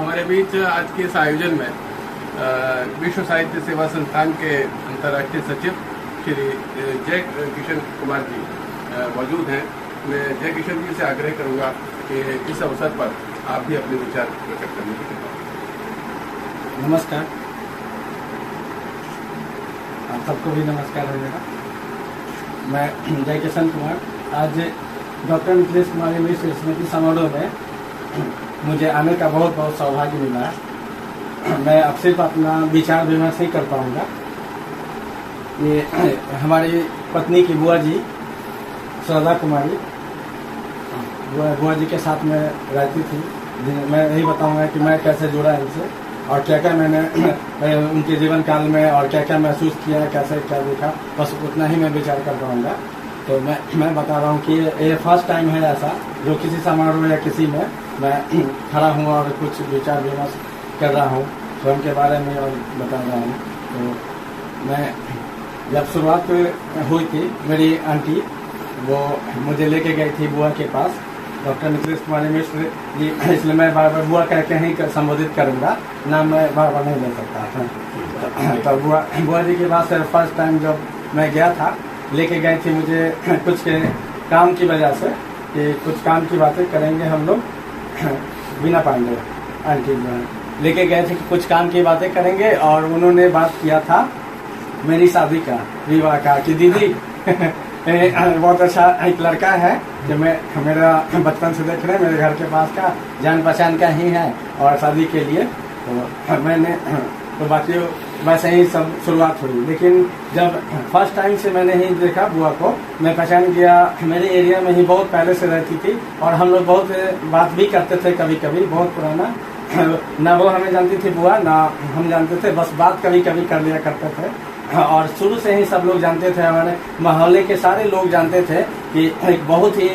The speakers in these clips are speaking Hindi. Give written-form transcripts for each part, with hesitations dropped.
हमारे बीच आज के इस आयोजन में विश्व साहित्य सेवा संस्थान के अंतर्राष्ट्रीय सचिव श्री जय किशन कुमार जी मौजूद हैं। मैं जय किशन जी से आग्रह करूंगा कि इस अवसर पर आप भी अपने विचार प्रकट करने की कृपा करें। नमस्कार, आप सबको भी नमस्कार है मेरा। मैं जय किशन कुमार। आज डॉक्टर मिथिलेश कुमारी मिश्र स्मृति समारोह में मुझे आने का बहुत बहुत सौभाग्य मिला है। मैं अब सिर्फ अपना विचार विमर्श नहीं कर पाऊंगा। ये हमारी पत्नी की बुआ जी श्रद्धा कुमारी, बुआ जी के साथ में रहती थी। मैं यही बताऊंगा कि मैं कैसे जुड़ा इनसे और क्या क्या मैंने उनके जीवन काल में और क्या क्या महसूस किया, कैसे क्या देखा, बस उतना ही मैं विचार कर पाऊंगा। तो मैं बता रहा हूँ कि ये फर्स्ट टाइम है ऐसा जो किसी समारोह या किसी में मैं खड़ा हूँ और कुछ विचार विमर्श कर रहा हूँ स्वयं के बारे में और बता रहा हूँ। तो मैं जब शुरुआत हुई थी, मेरी आंटी वो मुझे लेके गई थी बुआ के पास, डॉक्टर मिथिलेश कुमारी मिश्र जी, इसलिए मैं बार बार बुआ कह के ही संबोधित करूँगा, नाम मैं बार बार नहीं ले सकता। तो बुआ जी के पास फर्स्ट टाइम जब मैं गया था, लेके गए थे मुझे कुछ काम की वजह से कि कुछ काम की बातें करेंगे हम लोग। बिना पांडे आंटी जो है लेके गए थे कि कुछ काम की बातें करेंगे और उन्होंने बात किया था मेरी शादी का, विवाह का, कि दीदी बहुत अच्छा एक लड़का है जो मेरा बचपन से देख रहे हैं, मेरे घर के पास का, जान पहचान का ही है और शादी के लिए। तो मैंने तो बाकी वैसे ही सब शुरुआत हुई। लेकिन जब फर्स्ट टाइम से मैंने ही देखा बुआ को, मैं पहचान गया। मेरे एरिया में ही बहुत पहले से रहती थी और हम लोग बहुत बात भी करते थे, कभी कभी बहुत पुराना। ना वो हमें जानती थी बुआ, ना हम जानते थे, बस बात कभी कभी कर लिया करते थे। और शुरू से ही सब लोग जानते थे, हमारे मोहल्ले के सारे लोग जानते थे कि एक बहुत ही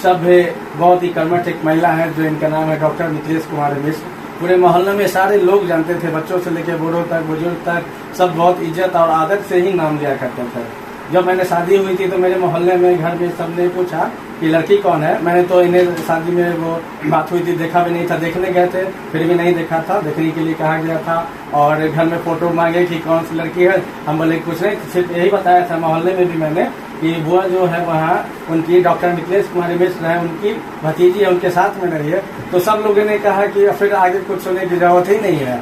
सभ्य, बहुत ही कर्मठ एक महिला है जो इनका नाम है डॉक्टर मिथिलेश कुमारी मिश्र। पूरे मोहल्ले में सारे लोग जानते थे, बच्चों से लेकर बूढ़ों तक, बुजुर्ग तक, सब बहुत इज्जत और आदत से ही नाम लिया करते थे। जब मैंने शादी हुई थी तो मेरे मोहल्ले में, घर में सबने पूछा कि लड़की कौन है। मैंने तो इन्हें शादी में वो बात हुई थी, देखा भी नहीं था, देखने गए थे फिर भी नहीं देखा था, देखने के लिए कहा गया था। और घर में फोटो मांगे कि कौन सी लड़की है, हम बोले कुछ नहीं, सिर्फ यही बताया था मोहल्ले में भी मैंने कि बुआ जो है वहाँ उनकी डॉक्टर मिथिलेश कुमारी मिश्र है, उनकी भतीजी है, उनके साथ में रही है। तो सब लोगों ने कहा कि फिर आगे कुछ सुनने की जरूरत ही नहीं है।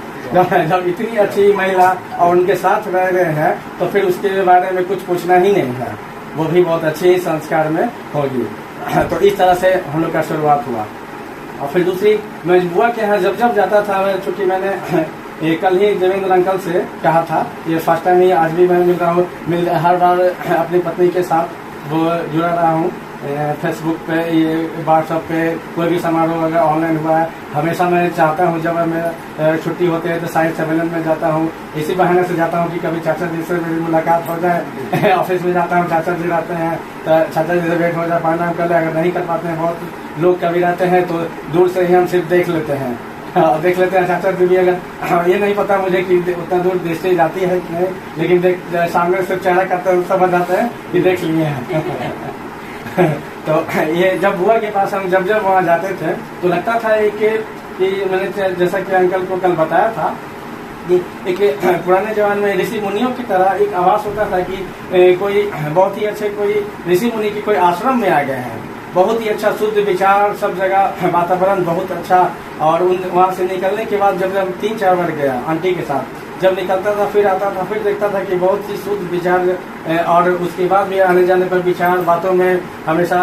जब इतनी अच्छी महिला और उनके साथ रह रहे हैं तो फिर उसके बारे में कुछ पूछना ही नहीं है, वो भी बहुत अच्छे संस्कार में होगी। तो इस तरह से हम लोग का शुरुआत हुआ। और फिर दूसरी, मैं बुआ के यहाँ जब जाता था, चूँकि मैंने कल ही देवेंद्र अंकल से कहा था, ये फर्स्ट टाइम ही आज भी मैं मिल रहा हूँ, हर बार अपनी पत्नी के साथ वो जुड़ा रहा हूँ। फेसबुक पे, ये व्हाट्सएप पे कोई भी समारोह अगर ऑनलाइन हुआ है, हमेशा मैं चाहता हूँ जब मैं छुट्टी होती है तो साहित्य सम्मेलन में जाता हूँ। इसी बहाने से जाता हूँ कि कभी चाचा जी से मेरी मुलाकात हो जाए। ऑफिस में जाता हूँ, चाचा जी रहते हैं तो चाचा जी से भेंट हो जाए, प्रणाम कर ले। अगर नहीं कर पाते हैं, बहुत लोग कभी रहते हैं तो दूर से ही हम सिर्फ देख लेते हैं, देख लेते हैं चाचा जी भी। अगर ये नहीं पता मुझे कि उतना दूर दृष्टि जाती है कि नहीं, लेकिन सामने से चेहरा करते हैं समझ जाते हैं कि देख लिए हैं। तो ये जब बुआ के पास हम जब वहाँ जाते थे तो लगता था कि मैंने जैसा कि अंकल को कल बताया था कि एक पुराने जमाने में ऋषि मुनियों की तरह एक आवाज होता था कि कोई बहुत ही अच्छे कोई ऋषि मुनि की कोई आश्रम में आ गए हैं। बहुत ही अच्छा शुद्ध विचार, सब जगह वातावरण बहुत अच्छा। और वहाँ से निकलने के बाद जब 3-4 बार गया आंटी के साथ, जब निकलता था फिर आता था, फिर देखता था कि बहुत ही शुद्ध विचार। और उसके बाद भी आने जाने पर विचार, बातों में हमेशा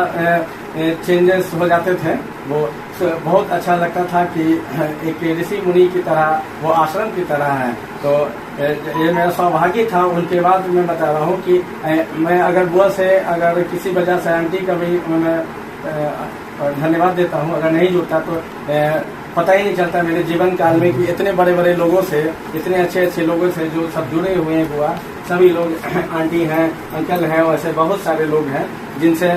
चेंजेस हो जाते थे। वो बहुत अच्छा लगता था कि एक ऋषि मुनि की तरह, वो आश्रम की तरह है। तो ये मेरा सौभाग्य था। उनके बाद मैं बता रहा हूँ कि मैं अगर बुआ से अगर किसी वजह से आंटी का भी मैं धन्यवाद देता हूँ, अगर नहीं जुड़ता तो पता ही नहीं चलता मेरे जीवन काल में कि इतने बड़े बड़े लोगों से, इतने अच्छे अच्छे लोगों से जो सब जुड़े हुए हैं। बुआ सभी लोग, आंटी हैं, अंकल हैं, वैसे बहुत सारे लोग हैं जिनसे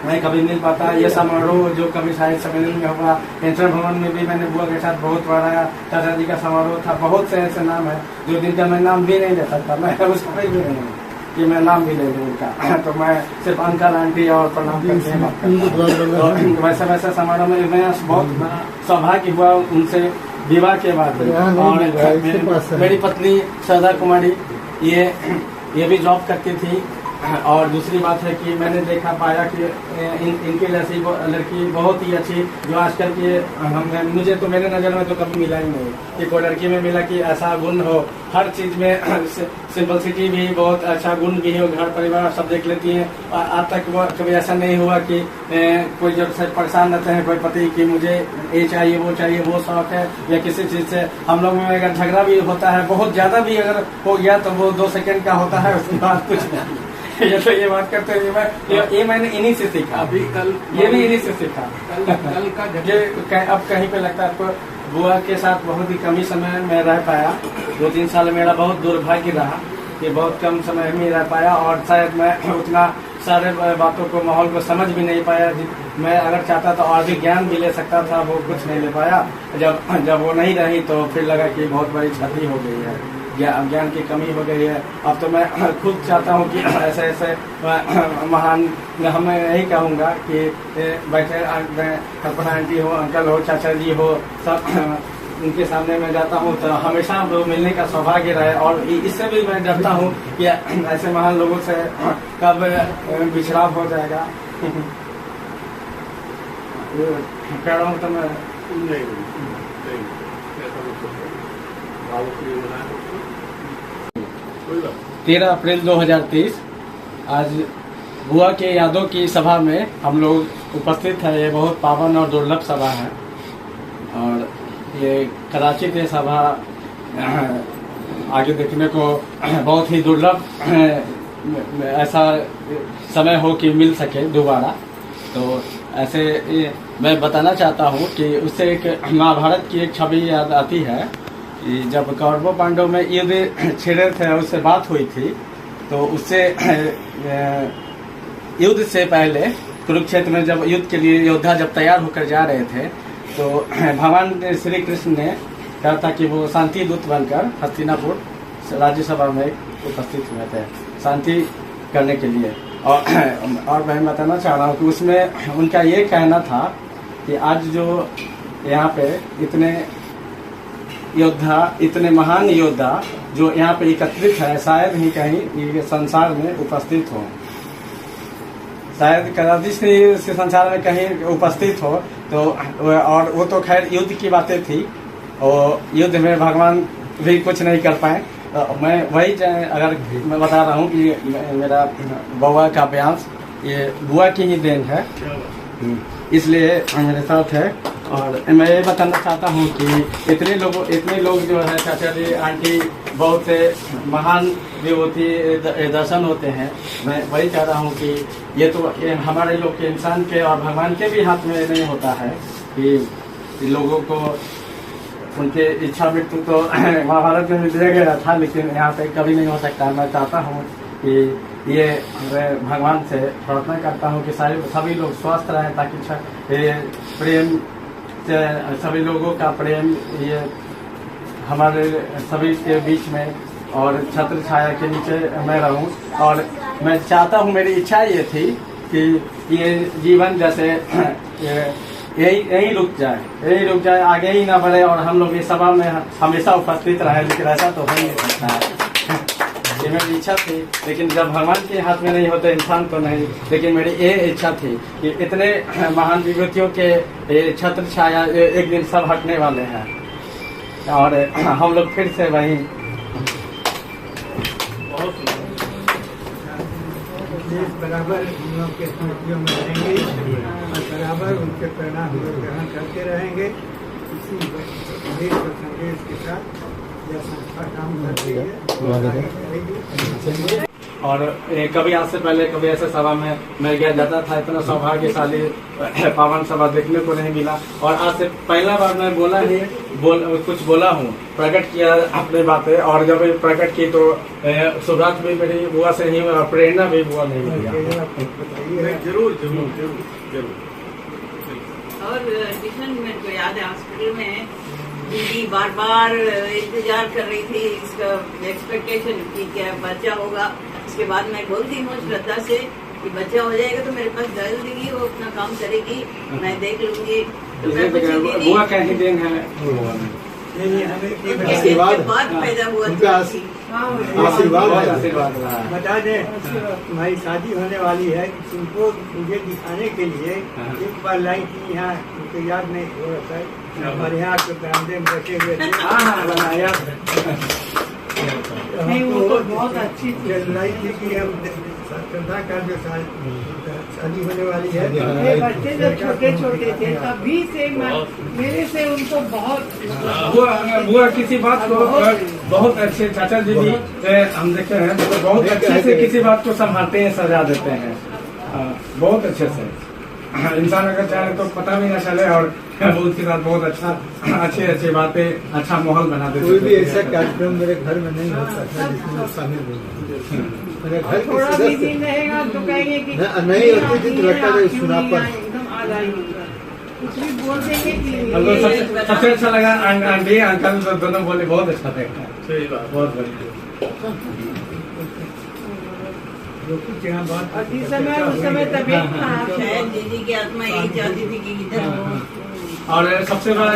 मैं कभी मिल पाता। ये समारोह जो कभी साहित्य सम्मेलन में हुआ, इंटर भवन में भी मैंने बुआ के साथ बहुत बड़ा चाचा जी का समारोह था। बहुत से ऐसे नाम है जो जिनका मैं नाम भी नहीं ले सकता, मैं उसको भी नहीं हूँ। कि मैं नाम भी ले लूँ उनका। तो मैं सिर्फ अंकल आंटी और प्रणाम करके ही बात करता हूँ। तो वैसे वैसे समारोह में मैं बहुत सौभाग्य हुआ उनसे विवाह के बाद। और मेरी पत्नी श्रद्धा कुमारी ये भी जॉब करती थी। और दूसरी बात है कि मैंने देखा पाया कि इनके जैसी लड़की बहुत ही अच्छी, जो आजकल के मुझे तो मेरे नज़र में तो कभी मिला ही नहीं कि कोई लड़की में मिला कि ऐसा गुण हो। हर चीज़ में सिंपलिसिटी भी, बहुत अच्छा गुण भी हो, घर परिवार सब देख लेती है। आज तक वो कभी ऐसा नहीं हुआ कि कोई जब से परेशान रहते हैं कोई पति कि मुझे ये चाहिए, वो शौक है या किसी चीज़ से। हम लोग में अगर झगड़ा भी होता है, बहुत ज़्यादा भी अगर हो गया तो वो 2 सेकंड का होता है, उसके बाद कुछ नहीं। ये बात करते हैं ये मैंने इन्हीं से सीखा। अभी कल ये भी इन्हीं से सीखा। कल का ये अब कहीं पे लगता है आपको बुआ के साथ बहुत ही कम ही समय में रह पाया। 2-3 साल मेरा बहुत दुर्भाग्य रहा कि बहुत कम समय में रह पाया। और शायद मैं उतना सारे बातों को, माहौल को समझ भी नहीं पाया। मैं अगर चाहता तो और भी ज्ञान भी ले सकता था, वो कुछ नहीं ले पाया। जब वो नहीं रही तो फिर लगा कि बहुत बड़ी क्षति हो गई है, ज्ञान की कमी हो गई है। अब तो मैं खुद चाहता हूँ कि ऐसे ऐसे महान, मैं यही कहूँगा कि बैठे कल्पना आंटी हो, अंकल हो, चाचा जी हो, सब उनके सामने मैं जाता हूँ तो हमेशा वो मिलने का सौभाग्य रहे। और इससे भी मैं डरता हूँ कि ऐसे महान लोगों से कब बिछड़ाव हो जाएगा। कह रहा हूँ तो मैं नहीं 13 अप्रैल 2023 आज बुआ के यादों की सभा में हम लोग उपस्थित हैं। ये बहुत पावन और दुर्लभ सभा है और ये कराची की सभा आगे देखने को बहुत ही दुर्लभ ऐसा समय हो कि मिल सके दोबारा। तो ऐसे मैं बताना चाहता हूँ कि उससे एक महाभारत की एक छवि याद आती है। जब कौरवों पांडवों में युद्ध छिड़े थे, उससे बात हुई थी, तो उससे युद्ध से पहले कुरुक्षेत्र में जब युद्ध के लिए योद्धा जब तैयार होकर जा रहे थे तो भगवान श्री कृष्ण ने कहा था कि वो शांति दूत बनकर हस्तिनापुर राज्यसभा में उपस्थित हुए थे शांति करने के लिए। और मैं बताना चाह रहा हूँ कि उसमें उनका ये कहना था कि आज जो यहाँ पे इतने योद्धा, इतने महान योद्धा जो यहाँ पे एकत्रित है, शायद ही कहीं संसार में उपस्थित हो, शायद कदापि इस संसार में कहीं उपस्थित हो। तो और वो तो खैर युद्ध की बातें थी और युद्ध में भगवान भी कुछ नहीं कर पाए। मैं वही अगर मैं बता रहा हूँ कि मेरा बुआ का अभ्यास ये बुआ की ही देन है, इसलिए मेरे साथ है। और मैं ये बताना चाहता हूँ कि इतने लोग जो है चाचा जी, आंटी, बहुत से महान विभूति दर्शन होते हैं। मैं वही कह रहा हूँ कि ये तो हमारे लोग के, इंसान के और भगवान के भी हाथ में नहीं होता है कि लोगों को उनके इच्छा मृत्यु तो महाभारत में दिया गया था, लेकिन यहाँ पे कभी नहीं हो सकता। मैं चाहता हूँ कि ये भगवान से प्रार्थना करता हूँ कि सभी लोग स्वस्थ रहें, ताकि प्रेम सभी लोगों का प्रेम ये हमारे सभी के बीच में और छत्र छाया के नीचे मैं रहूं। और मैं चाहता हूं, मेरी इच्छा ये थी कि ये जीवन जैसे यही रुक जाए, आगे ही ना बढ़े और हम लोग इस सभा में हमेशा उपस्थित रहे, लेकिन ऐसा तो हो नहीं सकता है। ये मेरी इच्छा थी, लेकिन जब भगवान के हाथ में नहीं होते इंसान तो नहीं। लेकिन मेरी ये इच्छा थी कि इतने महान विभूतियों के छत्र छाया एक दिन सब हटने वाले हैं और हम लोग फिर से वही बराबर हम लोग के स्मृतियों में रहेंगे और बराबर उनके परिणाम हम लोग ग्रहण करते रहेंगे। इसी संदेश और संदेश के साथ यह संस्था काम करती है। और कभी आज से पहले कभी ऐसे सभा में मैं गया जाता था, इतना सौभाग्यशाली पावन सभा देखने को नहीं मिला। और आज से पहला बार मैं कुछ बोला हूँ, प्रकट किया अपनी बातें। और जब प्रकट की तो शुरुआत भी मेरी बुआ से ही और प्रेरणा भी बुआ नहीं मिली। जरूर। और किशन मेरे को याद है हॉस्पिटल में दीदी बार इंतजार कर रही थी इसका एक्सपेक्टेशन कि क्या बच्चा होगा, इसके बाद मैं बोलती हूँ श्रद्धा से कि बच्चा हो जाएगा तो मेरे पास डाल देगी, वो अपना काम करेगी, मैं देख लूंगी। तो मैं कुछ दीदी बुआ कैसी देंगे नहीं हमें आशीर्वाद पैदा हुआ उनका आशीर्वाद आशीर्वाद बता दें तुम्हारी शादी होने वाली है, तुमको मुझे दिखाने के लिए एक बार लाइन की यहाँ मुझे याद नहीं हो रहा है, हमारे यहाँ के बरामदे में बैठे हुए थे। बनाया नहीं वो तो बहुत अच्छी लाइन थी कि हम श्रद्धा का जो शादी होने वाली है, ये बच्चे जब छोटे छोटे थे तभी से मेरे से उनको बहुत बुआ किसी बात को बहुत अच्छे चाचा जी भी हम देखते हैं तो बहुत अच्छे से किसी बात को संभालते हैं, सजा देते हैं बहुत अच्छे से। इंसान अगर चाहे तो पता भी ना चले और उसके साथ बहुत अच्छी बातें, अच्छा माहौल बना देते। कोई भी ऐसा कार्यक्रम मेरे घर में नहीं होता था जिसमें वो शामिल हो। मेरे घर के थोड़ा भी सदस्य दिन रहेगा तो कहेंगे कि नहीं होती थी तो लगता था सुनापन। एकदम आदाई होगा, कुछ भी बोल देंगे कि सबसे अच्छा लगा आंटी अंकल दोनों बोले, बहुत अच्छा लगा, बहुत बढ़िया। जो कुछ यहाँ बात और जिस समय उस समय तबीयत खराब थी। शायद दीदी की आत्मा यही चाहती थी कि इधर हो। और सबसे बड़ा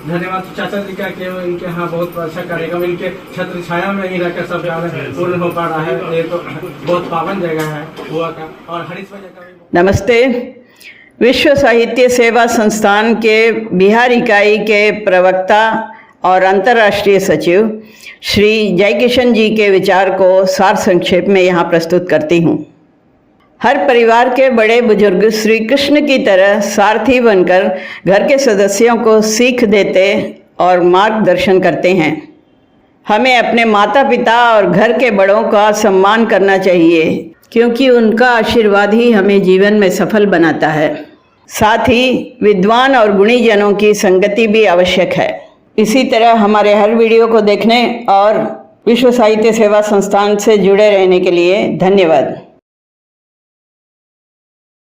धन्यवाद चाचा जी का कि इनके यहाँ बहुत अच्छा कार्यक्रम, इनके छत्र छाया में ही रहकर सब पूर्ण हो पा रहा है। ये तो बहुत पावन जगह है बुआ का। और हरीश भाई का नमस्ते। विश्व साहित्य सेवा संस्थान के बिहार इकाई के प्रवक्ता और अंतर्राष्ट्रीय सचिव श्री जयकिशन जी के विचार को सार संक्षेप में यहाँ प्रस्तुत करती हूँ। हर परिवार के बड़े बुजुर्ग श्री कृष्ण की तरह सारथी बनकर घर के सदस्यों को सीख देते और मार्गदर्शन करते हैं। हमें अपने माता पिता और घर के बड़ों का सम्मान करना चाहिए, क्योंकि उनका आशीर्वाद ही हमें जीवन में सफल बनाता है। साथ ही विद्वान और गुणीजनों की संगति भी आवश्यक है। इसी तरह हमारे हर वीडियो को देखने और विश्व साहित्य सेवा संस्थान से जुड़े रहने के लिए धन्यवाद।